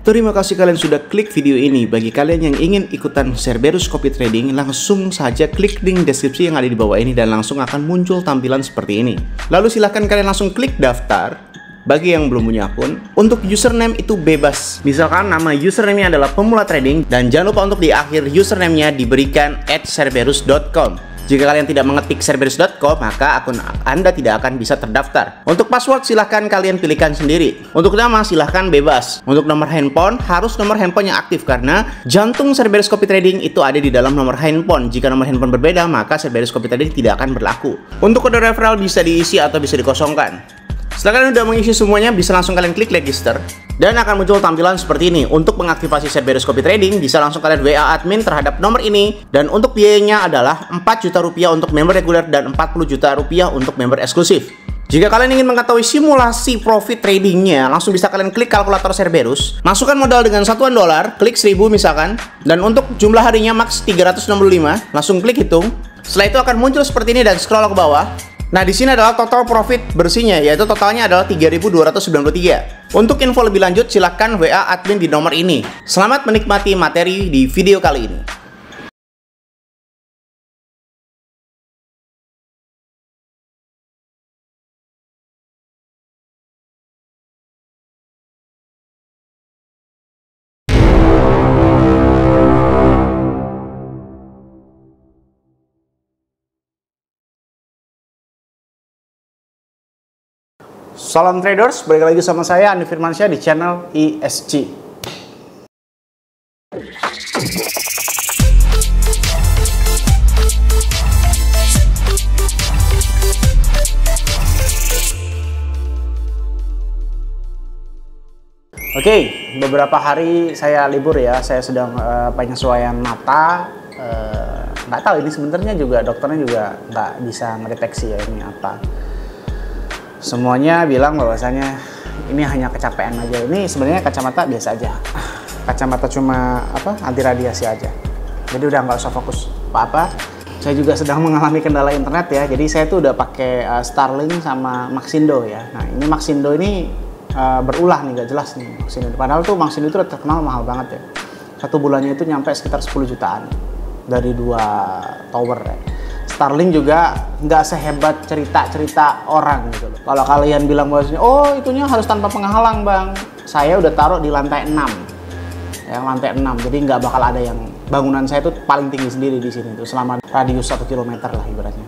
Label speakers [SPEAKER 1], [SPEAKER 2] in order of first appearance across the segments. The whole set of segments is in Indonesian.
[SPEAKER 1] Terima kasih kalian sudah klik video ini. Bagi kalian yang ingin ikutan Cerberus Copy Trading, langsung saja klik link deskripsi yang ada di bawah ini dan langsung akan muncul tampilan seperti ini. Lalu silahkan kalian langsung klik daftar. Bagi yang belum punya akun, untuk username itu bebas. Misalkan nama username-nya adalah pemula trading dan jangan lupa untuk di akhir username-nya diberikan @cerberus.com. Jika kalian tidak mengetik cerberus.com, maka akun Anda tidak akan bisa terdaftar. Untuk password silahkan kalian pilihkan sendiri. Untuk nama silahkan bebas. Untuk nomor handphone harus nomor handphone yang aktif karena jantung Cerberus Copy Trading itu ada di dalam nomor handphone. Jika nomor handphone berbeda, maka Cerberus Copy Trading tidak akan berlaku. Untuk kode referral bisa diisi atau bisa dikosongkan. Setelah kalian sudah mengisi semuanya, bisa langsung kalian klik register dan akan muncul tampilan seperti ini. Untuk mengaktifasi Cerberus Copy Trading, bisa langsung kalian WA admin terhadap nomor ini. Dan untuk biayanya adalah 4 juta rupiah untuk member reguler dan 40 juta rupiah untuk member eksklusif. Jika kalian ingin mengetahui simulasi profit tradingnya, langsung bisa kalian klik kalkulator Cerberus, masukkan modal dengan satuan dolar, klik 1000 misalkan, dan untuk jumlah harinya max 365, langsung klik hitung. Setelah itu akan muncul seperti ini dan scroll ke bawah. Nah, di sini adalah total profit bersihnya, yaitu totalnya adalah 3.293. Untuk info lebih lanjut, silahkan WA admin di nomor ini. Selamat menikmati materi di video kali ini. Salam traders, balik lagi sama saya Andi Firmansyah di channel ESG. Oke, beberapa hari saya libur ya, saya sedang penyesuaian mata. Nggak tahu ini sebenarnya juga dokternya juga nggak bisa ngedeteksi ya ini apa. Semuanya bilang bahwasanya ini hanya kecapean aja. Ini sebenarnya kacamata biasa aja. Kacamata cuma anti radiasi aja. Jadi udah nggak usah fokus apa-apa. Saya juga sedang mengalami kendala internet ya. Jadi saya tuh udah pakai Starlink sama Maxindo ya. Nah ini Maxindo ini berulah nih, gak jelas nih Maxindo. Padahal tuh Maxindo itu udah terkenal mahal banget ya. 1 bulannya itu nyampe sekitar 10 jutaan dari 2 tower ya. Starlink juga nggak sehebat cerita-cerita orang gitu loh. Kalau kalian bilang bahwasanya, oh itunya harus tanpa penghalang bang, saya udah taruh di lantai 6 ya, lantai 6, jadi nggak bakal ada yang, bangunan saya tuh paling tinggi sendiri di sini tuh selama radius 1 km lah ibaratnya.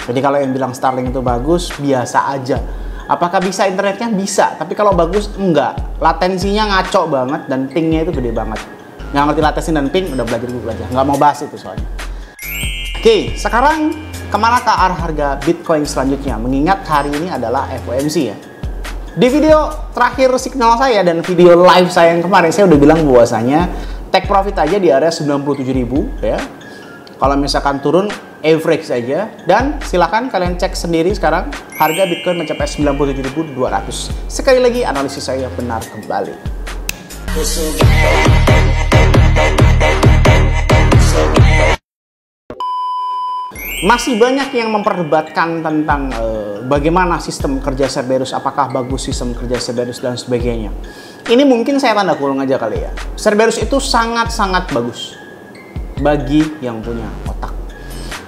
[SPEAKER 1] Jadi kalau yang bilang Starlink itu bagus, biasa aja. Apakah bisa internetnya? Bisa, tapi kalau bagus enggak, latensinya ngaco banget dan pingnya itu gede banget. Nggak ngerti latensi dan ping, udah belajar nggak mau bahas itu soalnya. Oke, sekarang kemana ke arah harga Bitcoin selanjutnya? Mengingat hari ini adalah FOMC ya. Di video terakhir signal saya dan video live saya yang kemarin, saya udah bilang bahwasanya take profit aja di area 97.000 ya. Kalau misalkan turun, average aja. Dan silakan kalian cek sendiri sekarang harga Bitcoin mencapai 97.200. Sekali lagi analisis saya benar kembali. Masih banyak yang memperdebatkan tentang bagaimana sistem kerja Cerberus, apakah bagus sistem kerja Cerberus dan sebagainya. Ini mungkin saya tanda kurung aja kali ya. Cerberus itu sangat-sangat bagus bagi yang punya otak.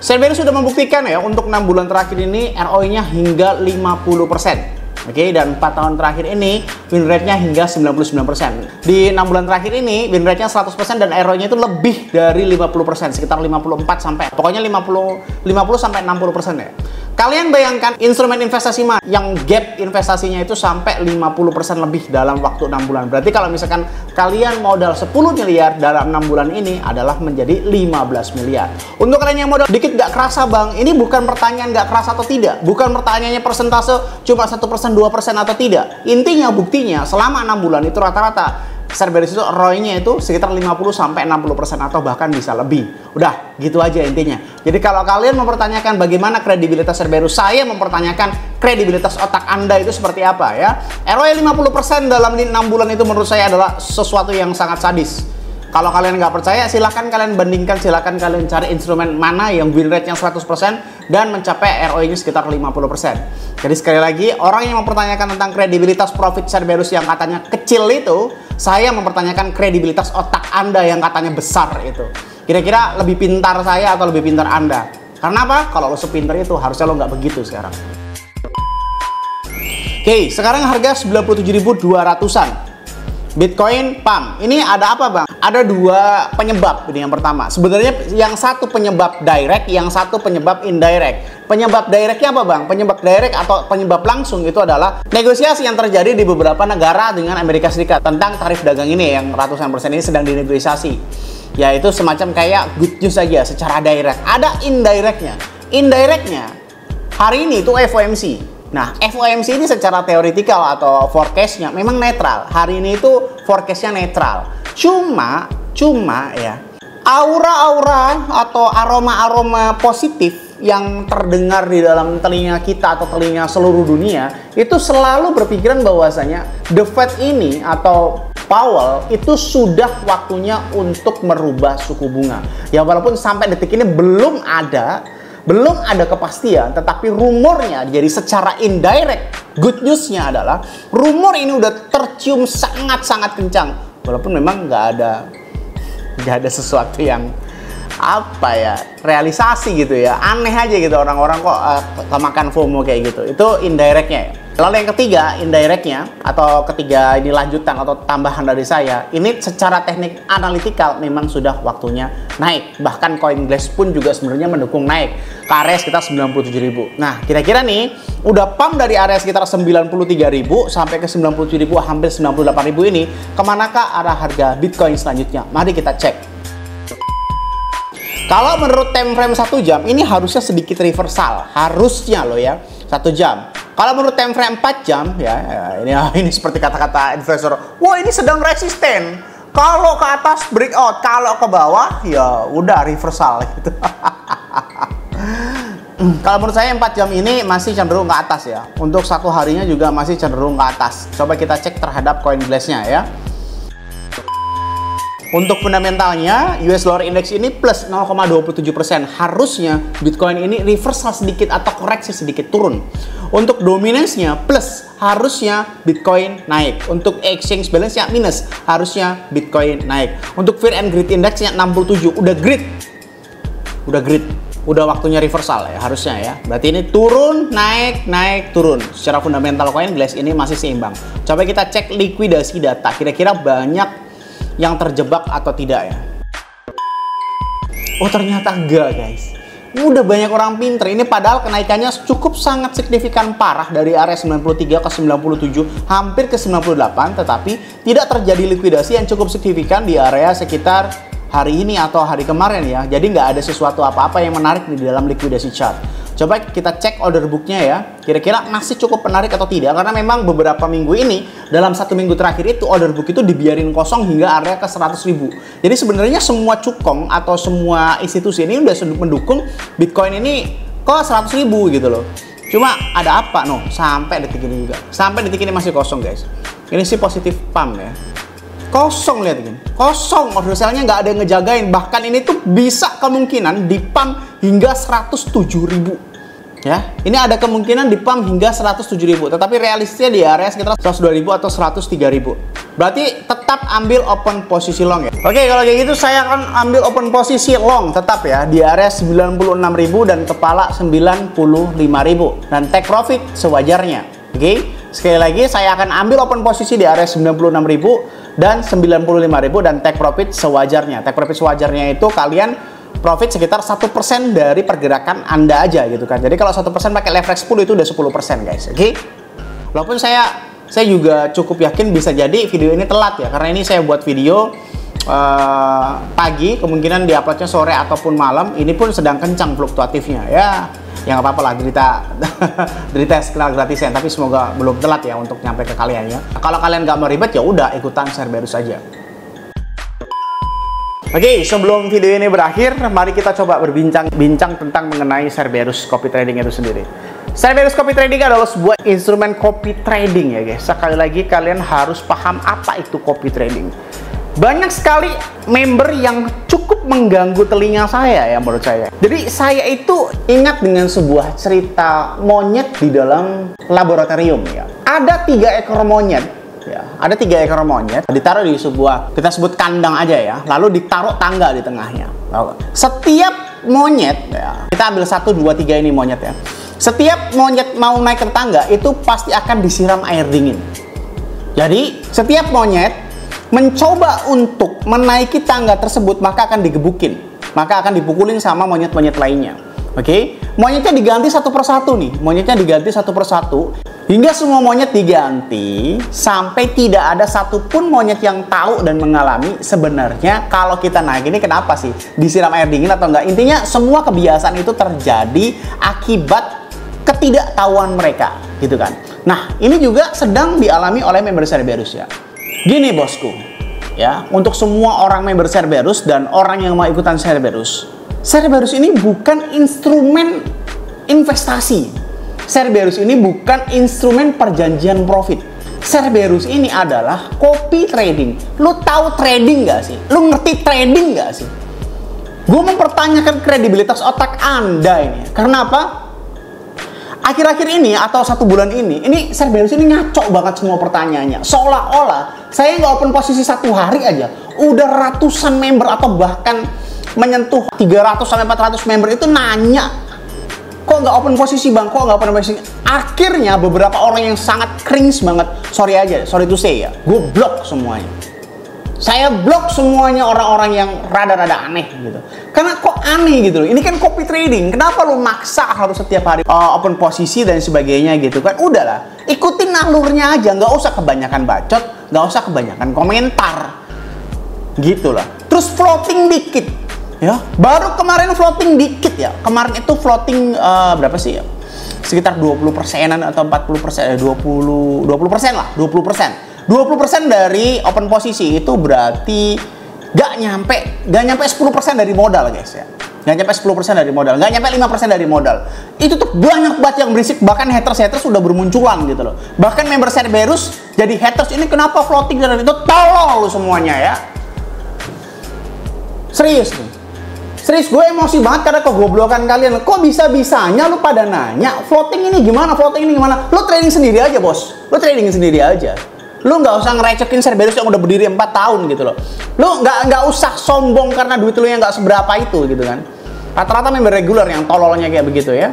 [SPEAKER 1] Cerberus sudah membuktikan ya untuk 6 bulan terakhir ini ROI-nya hingga 50%. Oke, dan 4 tahun terakhir ini win rate-nya hingga 99%. Di 6 bulan terakhir ini win rate-nya 100% dan ROI-nya itu lebih dari 50%, sekitar 54 sampai pokoknya 50 sampai 60% ya. Kalian bayangkan instrumen investasi yang gap investasinya itu sampai 50% lebih dalam waktu 6 bulan. Berarti kalau misalkan kalian modal 10 miliar dalam 6 bulan ini adalah menjadi 15 miliar. Untuk kalian yang modal dikit gak kerasa bang, ini bukan pertanyaan gak kerasa atau tidak. Bukan pertanyaannya persentase cuma 1%, 2% atau tidak. Intinya buktinya selama 6 bulan itu rata-rata Cerberus itu ROI-nya itu sekitar 50 sampai 60% atau bahkan bisa lebih. Udah, gitu aja intinya. Jadi kalau kalian mempertanyakan bagaimana kredibilitas Cerberus, saya mempertanyakan kredibilitas otak Anda itu seperti apa ya. ROI 50% dalam 6 bulan itu menurut saya adalah sesuatu yang sangat sadis. Kalau kalian nggak percaya, silahkan kalian bandingkan, silahkan kalian cari instrumen mana yang win rate yang 100% dan mencapai ROI-nya sekitar 50%. Jadi sekali lagi, orang yang mempertanyakan tentang kredibilitas profit Cerberus yang katanya kecil itu, saya mempertanyakan kredibilitas otak Anda yang katanya besar itu. Kira-kira lebih pintar saya atau lebih pintar Anda? Karena apa? Kalau lo sepintar itu, harusnya lo nggak begitu sekarang. Oke, sekarang harga 97.200-an. Bitcoin pump. Ini ada apa, Bang? Ada dua penyebab. Ini yang pertama. Sebenarnya yang satu penyebab direct, yang satu penyebab indirect. Penyebab directnya apa, Bang? Penyebab direct atau penyebab langsung itu adalah negosiasi yang terjadi di beberapa negara dengan Amerika Serikat tentang tarif dagang ini yang ratusan persen ini sedang dinegosiasi. Yaitu semacam kayak good news saja secara direct. Ada indirectnya. Indirectnya hari ini itu FOMC. Nah, FOMC ini secara teoretikal atau forecast-nya memang netral. Hari ini itu forecast-nya netral. Cuma ya, aura-aura atau aroma-aroma positif yang terdengar di dalam telinga kita atau telinga seluruh dunia itu selalu berpikiran bahwasanya The Fed ini atau Powell itu sudah waktunya untuk merubah suku bunga. Ya walaupun sampai detik ini belum ada kepastian, tetapi rumornya, jadi secara indirect, good news-nya adalah rumor ini udah tercium sangat-sangat kencang. Walaupun memang nggak ada sesuatu yang realisasi gitu ya. Aneh aja gitu orang-orang kok kemakan FOMO kayak gitu. Itu indirectnya ya. Lalu yang ketiga, indirectnya atau ketiga ini lanjutan atau tambahan dari saya, ini secara teknik analitikal memang sudah waktunya naik. Bahkan CoinGlass pun juga sebenarnya mendukung naik ke area sekitar 97.000. Nah, kira-kira nih udah pump dari area sekitar 93.000 sampai ke 97.000, hampir 98.000 ini, kemanakah arah harga Bitcoin selanjutnya? Mari kita cek. Kalau menurut time frame 1 jam, ini harusnya sedikit reversal. Harusnya loh ya, 1 jam. Kalau menurut time frame 4 jam, ini seperti kata-kata investor, wah ini sedang resisten. Kalau ke atas breakout, kalau ke bawah, ya udah reversal gitu. Kalau menurut saya 4 jam ini masih cenderung ke atas ya. Untuk satu harinya juga masih cenderung ke atas. Coba kita cek terhadap CoinGlass-nya ya. Untuk fundamentalnya, US Dollar Index ini plus 0,27%. Harusnya Bitcoin ini reversal sedikit atau koreksi sedikit turun. Untuk dominance-nya plus, harusnya Bitcoin naik. Untuk exchange balance-nya minus, harusnya Bitcoin naik. Untuk Fear and Greed Index-nya 67, udah greed. Udah waktunya reversal ya, harusnya ya. Berarti ini turun, naik, turun. Secara fundamental CoinGlass ini masih seimbang. Coba kita cek likuidasi data. Kira-kira banyak yang terjebak atau tidak ya. Oh ternyata enggak guys. Ini udah banyak orang pinter. Ini padahal kenaikannya cukup sangat signifikan parah dari area 93 ke 97 hampir ke 98, tetapi tidak terjadi likuidasi yang cukup signifikan di area sekitar hari ini atau hari kemarin ya. Jadi nggak ada sesuatu apa-apa yang menarik di dalam likuidasi chart. Coba kita cek order booknya ya. Kira-kira masih cukup menarik atau tidak? Karena memang beberapa minggu ini, dalam 1 minggu terakhir itu order book itu dibiarin kosong hingga area ke 100.000. Jadi sebenarnya semua cukong atau semua institusi ini udah mendukung Bitcoin ini ke 100.000 gitu loh. Cuma ada apa? Sampai detik ini juga. Sampai detik ini masih kosong guys. Ini sih positif pump ya. Kosong, lihat ini, kosong, order sell-nya nggak ada yang ngejagain. Bahkan ini tuh bisa kemungkinan di pump hingga 107.000 ya. Ini ada kemungkinan di pump hingga 107.000, tetapi realistisnya di area sekitar 102.000 atau 103.000. Berarti tetap ambil open posisi long ya. Oke, kalau kayak gitu saya akan ambil open posisi long tetap ya di area 96.000 dan kepala 95.000 dan take profit sewajarnya. Oke, sekali lagi saya akan ambil open posisi di area 96.000 dan 95.000 dan take profit sewajarnya. Take profit sewajarnya itu kalian profit sekitar 1% dari pergerakan Anda aja gitu kan. Jadi kalau 1% pakai leverage 10 itu udah 10% guys. Oke. Walaupun saya juga cukup yakin bisa jadi video ini telat ya, karena ini saya buat video pagi, kemungkinan di-uploadnya sore ataupun malam. Ini pun sedang kencang fluktuatifnya ya. Ya nggak apa-apa lah, derita sekelar gratisan, tapi semoga belum telat ya untuk nyampe ke kalian ya. Kalau kalian nggak mau ribet ya udah ikutan Cerberus aja. Oke, sebelum video ini berakhir, mari kita coba berbincang tentang mengenai Cerberus copy trading itu sendiri. Cerberus copy trading adalah sebuah instrumen copy trading ya guys. Sekali lagi kalian harus paham apa itu copy trading. banyak sekali member yang cukup mengganggu telinga saya ya menurut saya. Jadi saya itu ingat dengan sebuah cerita monyet di dalam laboratorium ya. Ada 3 ekor monyet ya. Ada 3 ekor monyet ditaruh di sebuah, kita sebut kandang aja ya. Lalu ditaruh tangga di tengahnya. Setiap monyet ya, kita ambil 1, 2, 3 ini monyet ya. Setiap monyet mau naik ke tangga itu pasti akan disiram air dingin. Jadi setiap monyet mencoba untuk menaiki tangga tersebut maka akan digebukin, maka akan dipukulin sama monyet-monyet lainnya. Oke, monyetnya diganti satu persatu nih, monyetnya diganti satu persatu hingga semua monyet diganti sampai tidak ada satupun monyet yang tahu dan mengalami sebenarnya kalau kita naik ini kenapa sih disiram air dingin atau enggak. Intinya semua kebiasaan itu terjadi akibat ketidaktahuan mereka, gitu kan. Nah, ini juga sedang dialami oleh member Cerberus ya. Gini bosku, ya, untuk semua orang member Cerberus dan orang yang mau ikutan Cerberus, Cerberus ini bukan instrumen investasi. Cerberus ini bukan instrumen perjanjian profit. Cerberus ini adalah copy trading. Lu tahu trading nggak sih? Lu ngerti trading nggak sih? Gue mempertanyakan kredibilitas otak Anda ini. Karena apa? Akhir-akhir ini atau 1 bulan ini Cerberus ini ngaco banget semua pertanyaannya. Seolah-olah saya nggak open posisi 1 hari aja, udah ratusan member atau bahkan menyentuh 300 sampai 400 member itu nanya, kok nggak open posisi bang, kok nggak open posisi. Akhirnya beberapa orang yang sangat cringe banget, sorry to say ya, gue blok semuanya. Saya blok semuanya orang-orang yang rada-rada aneh gitu. Karena kok aneh gitu loh. Ini kan copy trading. Kenapa lu maksa harus setiap hari open posisi dan sebagainya gitu kan? Udahlah, ikutin alurnya aja. Nggak usah kebanyakan bacot, nggak usah kebanyakan komentar. Gitu lah. Terus floating dikit. Ya, baru kemarin floating dikit ya. Kemarin itu floating berapa sih ya? Sekitar 20%-an atau 40%, 20% lah, 20%. 20% dari open posisi itu berarti gak nyampe 10% dari modal guys ya. Gak nyampe 10% dari modal, gak nyampe 5% dari modal. Itu tuh banyak banget yang berisik, bahkan haters sudah bermunculan gitu loh. Bahkan member Cerberus jadi haters ini kenapa floating dan itu, tolong lu semuanya ya. Serius nih. Serius, gue emosi banget karena kegoblokan kalian. Kok bisa-bisanya lu pada nanya floating ini gimana, floating ini gimana? Lu trading sendiri aja bos, lu trading sendiri aja. Lu nggak usah ngerecekin Cerberus yang udah berdiri 4 tahun gitu loh. Lu nggak usah sombong karena duit lu yang nggak seberapa itu gitu kan. Rata-rata member regular yang tololnya kayak begitu ya.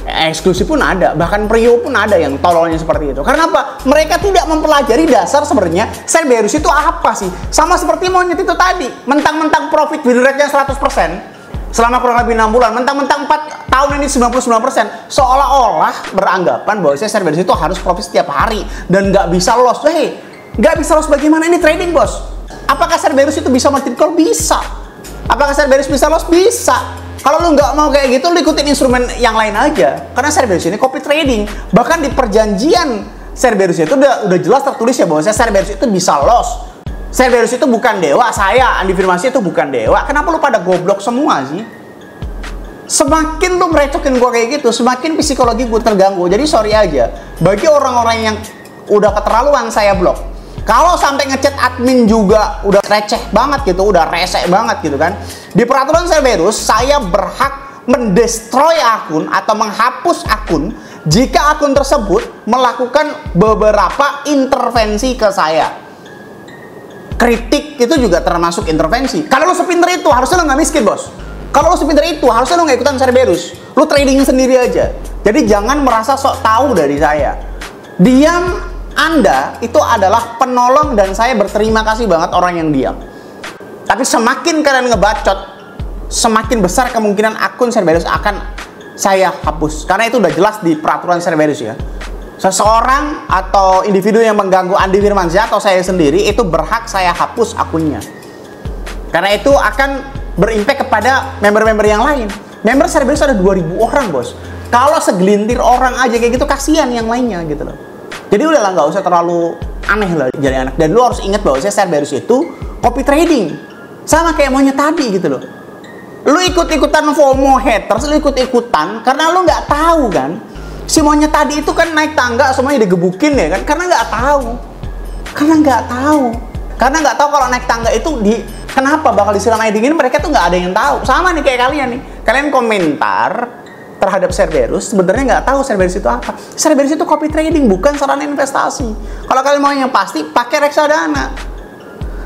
[SPEAKER 1] Eksklusif pun ada, bahkan Prio pun ada yang tololnya seperti itu. Karena apa? Mereka tidak mempelajari dasar sebenarnya Cerberus itu apa sih. Sama seperti monyet itu tadi, mentang-mentang profit win rate-nya 100% selama kurang lebih 6 bulan, mentang-mentang 4 tahun ini 99%, seolah-olah beranggapan bahwa Cerberus itu harus profit setiap hari dan nggak bisa loss. Nggak bisa loss bagaimana? Ini trading bos. Apakah Cerberus itu bisa margin call? Bisa. Apakah Cerberus bisa loss? Bisa. Kalau lu nggak mau kayak gitu, lu ikutin instrumen yang lain aja. Karena Cerberus ini copy trading. Bahkan di perjanjian Cerberus itu udah jelas tertulis ya bahwa Cerberus itu bisa loss. Cerberus itu bukan dewa, saya Andi Firmansyah itu bukan dewa. Kenapa lu pada goblok semua sih? Semakin lu merecokin gua kayak gitu, semakin psikologi gua terganggu. Jadi sorry aja, bagi orang-orang yang udah keterlaluan saya blok. Kalau sampai ngechat admin juga udah receh banget gitu, udah rese banget gitu kan. Di peraturan Cerberus, saya berhak mendestroy akun atau menghapus akun jika akun tersebut melakukan beberapa intervensi ke saya. Kritik itu juga termasuk intervensi. Kalau lu sepinter itu, harusnya lu nggak miskin bos. Kalau lu sepinter itu, harusnya lu nggak ikutan Cerberus. Lu trading sendiri aja. Jadi jangan merasa sok tahu dari saya. Diam Anda itu adalah penolong dan saya berterima kasih banget orang yang diam. Tapi semakin kalian ngebacot, semakin besar kemungkinan akun Cerberus akan saya hapus. Karena itu udah jelas di peraturan Cerberus ya. Seseorang atau individu yang mengganggu Andi Firmansyah atau saya sendiri itu berhak saya hapus akunnya. Karena itu akan berimpact kepada member-member yang lain. Member Cerberus ada 2000 orang bos. Kalau segelintir orang aja kayak gitu, kasihan yang lainnya gitu loh. Jadi udahlah, nggak usah terlalu aneh lah jadi anak. Dan lu harus ingat bahwa Cerberus itu copy trading. Sama kayak monyet tadi gitu loh. Lu ikut-ikutan FOMO haters, lu ikut-ikutan karena lu nggak tahu kan. Si monyet tadi itu kan naik tangga semuanya digebukin ya kan, karena nggak tahu.
[SPEAKER 2] Karena nggak tahu kalau naik tangga itu kenapa bakal disiram air dingin, mereka tuh nggak ada yang tahu. Sama nih kayak kalian nih. Kalian komentar terhadap Cerberus, sebenarnya nggak tahu Cerberus itu apa. Cerberus itu copy trading, bukan sarana investasi. Kalau kalian mau yang pasti, pakai reksadana.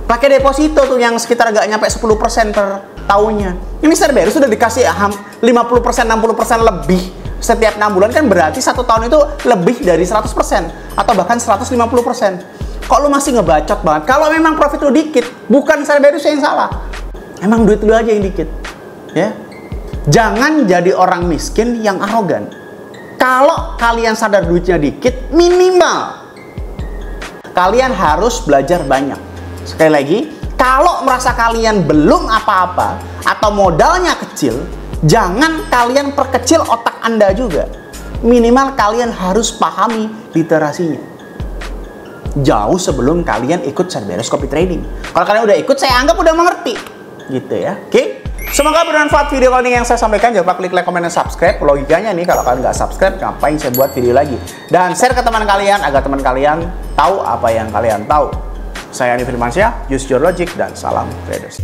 [SPEAKER 2] Pakai deposito tuh yang sekitar gak nyampe 10% per tahunnya. Ini Cerberus sudah dikasih 50%, 60% lebih setiap 6 bulan, kan berarti 1 tahun itu lebih dari 100% atau bahkan 150%. Kok lu masih ngebacot banget? Kalau memang profit lu dikit, bukan Cerberus yang salah. Emang duit lu aja yang dikit. Ya. Jangan jadi orang miskin yang arogan. Kalau kalian sadar duitnya dikit, minimal kalian harus belajar banyak. Sekali lagi, kalau merasa kalian belum apa-apa atau modalnya kecil, jangan kalian perkecil otak Anda juga. Minimal kalian harus pahami literasinya jauh sebelum kalian ikut Cerberus copy trading. Kalau kalian udah ikut, saya anggap udah mengerti, gitu ya. Oke? Semoga bermanfaat video kali ini yang saya sampaikan. Jangan lupa klik like, komen, dan subscribe. Logikanya nih, kalau kalian nggak subscribe, ngapain saya buat video lagi? Dan share ke teman kalian agar teman kalian tahu apa yang kalian tahu. Saya Andi Firmansyah, use your logic, dan salam traders.